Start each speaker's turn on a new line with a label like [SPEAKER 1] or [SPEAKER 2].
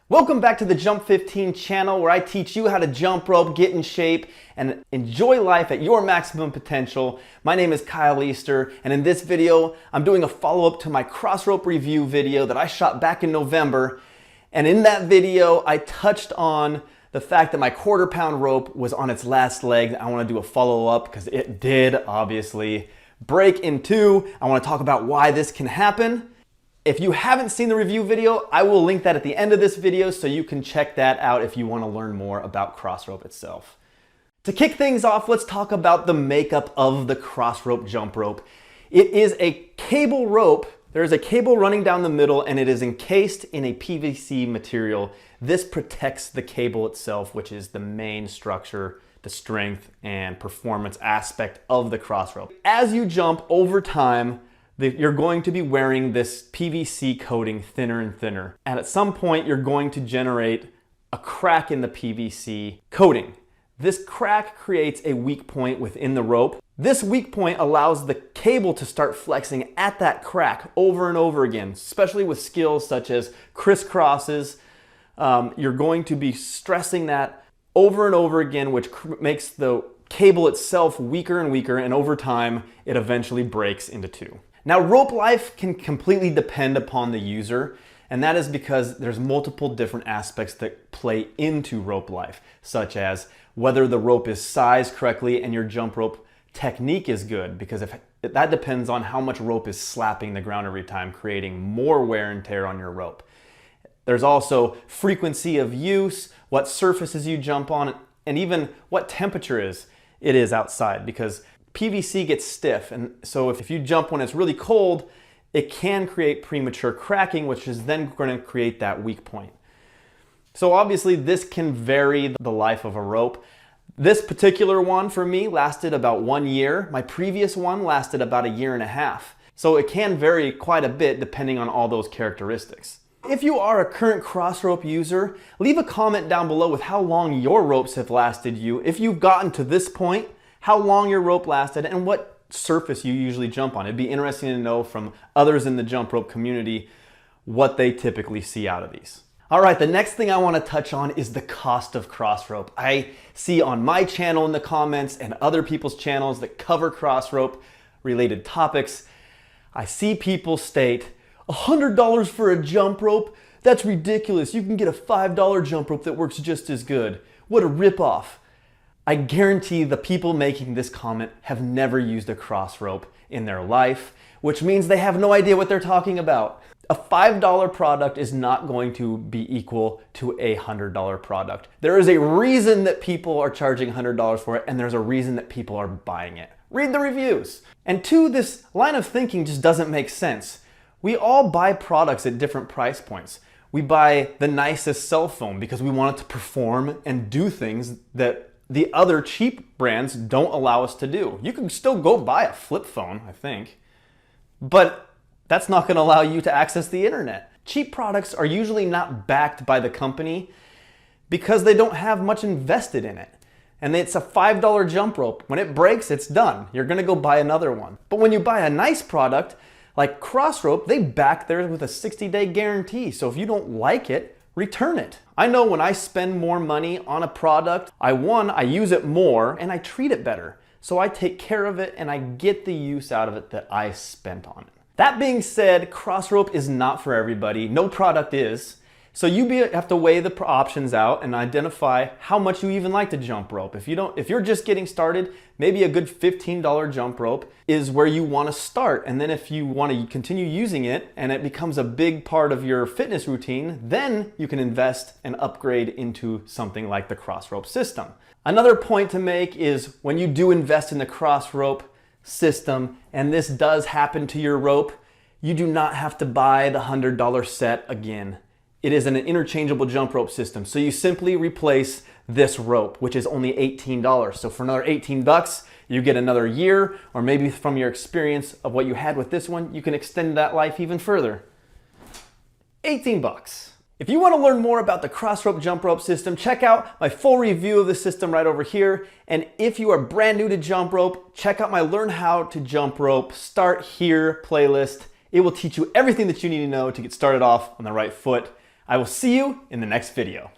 [SPEAKER 1] Welcome back to the Jump 15 channel, where I teach you how to jump rope, get in shape, and enjoy life at your maximum potential. My name is Kyle Easter, and in this video, I'm doing a follow-up to my crossrope review video that I shot back in November. And in that video, I touched on the fact that my quarter-pound rope was on its last leg. I want to do a follow-up because it did, obviously, break in two. I want to talk about why this can happen. If you haven't seen the review video, I will link that at the end of this video so you can check that out if you want to learn more about crossrope itself. To kick things off, let's talk about the makeup of the crossrope jump rope. It is a cable rope. There is a cable running down the middle and it is encased in a PVC material. This protects the cable itself, which is the main structure, the strength and performance aspect of the crossrope. As you jump over time, you're going to be wearing this PVC coating thinner and thinner. And at some point, you're going to generate a crack in the PVC coating. This crack creates a weak point within the rope. This weak point allows the cable to start flexing at that crack over and over again, especially with skills such as crisscrosses. You're going to be stressing that over and over again, which makes the cable itself weaker and weaker, and over time, it eventually breaks into two. Now, rope life can completely depend upon the user, and that is because there's multiple different aspects that play into rope life, such as whether the rope is sized correctly and your jump rope technique is good, because that depends on how much rope is slapping the ground every time, creating more wear and tear on your rope. There's also frequency of use, what surfaces you jump on, and even what temperature it is outside, because PVC gets stiff, and so if you jump when it's really cold, it can create premature cracking, which is then going to create that weak point. So obviously this can vary the life of a rope. This particular one for me lasted about 1 year. My previous one lasted about 1.5 years. So it can vary quite a bit depending on all those characteristics. If you are a current crossrope user, leave a comment down below with how long your ropes have lasted you. If you've gotten to this point, how long your rope lasted, and what surface you usually jump on. It'd be interesting to know from others in the jump rope community what they typically see out of these. All right, the next thing I want to touch on is the cost of crossrope. I see on my channel in the comments and other people's channels that cover crossrope related topics, I see people state, $100 for a jump rope? That's ridiculous. You can get a $5 jump rope that works just as good. What a ripoff. I guarantee the people making this comment have never used a crossrope in their life, which means they have no idea what they're talking about. A $5 product is not going to be equal to a $100 product. There is a reason that people are charging $100 for it, and there's a reason that people are buying it. Read the reviews. And two, this line of thinking just doesn't make sense. We all buy products at different price points. We buy the nicest cell phone because we want it to perform and do things that the other cheap brands don't allow us to do. You can still go buy a flip phone, I think, but that's not going to allow you to access the internet. Cheap products are usually not backed by the company because they don't have much invested in it. And it's a $5 jump rope. When it breaks, it's done. You're going to go buy another one. But when you buy a nice product like Crossrope, they back theirs with a 60-day guarantee. So if you don't like it, return it. I know when I spend more money on a product, I use it more and I treat it better. So I take care of it and I get the use out of it that I spent on it. That being said, crossrope is not for everybody. No product is. So you have to weigh the options out and identify how much you even like to jump rope. If you're just getting started, maybe a good $15 jump rope is where you want to start. And then if you want to continue using it and it becomes a big part of your fitness routine, then you can invest and upgrade into something like the crossrope system. Another point to make is when you do invest in the crossrope system, and this does happen to your rope, you do not have to buy the $100 set again. It is an interchangeable jump rope system. So you simply replace this rope, which is only $18. So for another 18 bucks, you get another year, or maybe from your experience of what you had with this one, you can extend that life even further. 18 bucks. If you want to learn more about the crossrope jump rope system, check out my full review of the system right over here. And if you are brand new to jump rope, check out my Learn How to Jump Rope Start Here playlist. It will teach you everything that you need to know to get started off on the right foot. I will see you in the next video.